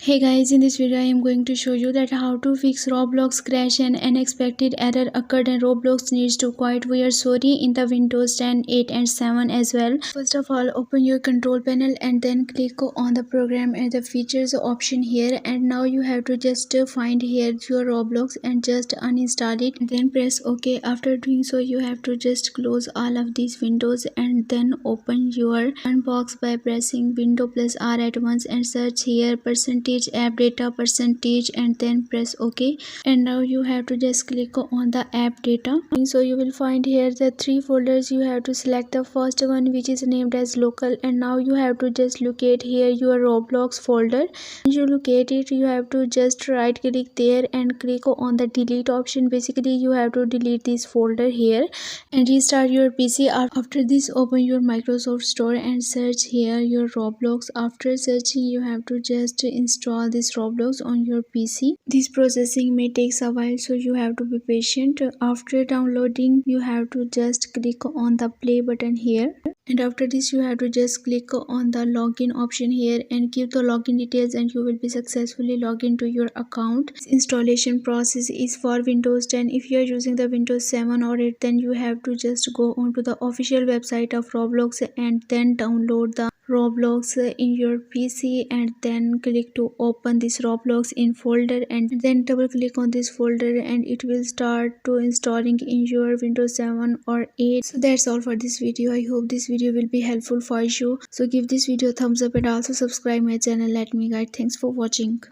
Hey guys, in this video I am going to show you that how to fix Roblox crash. An unexpected error occurred and Roblox needs to quit. We are sorry in the Windows 10, 8 and 7 as well. First of all, open your control panel and then click on the program and the features option here, and now you have to just find here your Roblox and just uninstall it, then press OK. After doing so, you have to just close all of these windows and then open your unbox by pressing Window plus R at once and search here percentage app data percentage and then press OK. And now you have to just click on the app data. So you will find here the three folders. You have to select the first one, which is named as local, and now you have to just locate here your Roblox folder. Once you locate it, you have to just right click there and click on the delete option. Basically you have to delete this folder here and restart your PC. After this, open your Microsoft Store and search here your Roblox. After searching, you have to just install this Roblox on your PC. This processing may take a while, so you have to be patient. After downloading, you have to just click on the play button here, and after this you have to just click on the login option here and give the login details, and you will be successfully logged into your account. This installation process is for Windows 10. If you are using the Windows 7 or 8, then you have to just go onto the official website of Roblox and then download the Roblox in your PC, and then click to open this Roblox in folder and then double click on this folder and it will start to installing in your Windows 7 or 8. So that's all for this video. I hope this video will be helpful for you. So give this video a thumbs up and also subscribe my channel. Let me guide. Thanks for watching.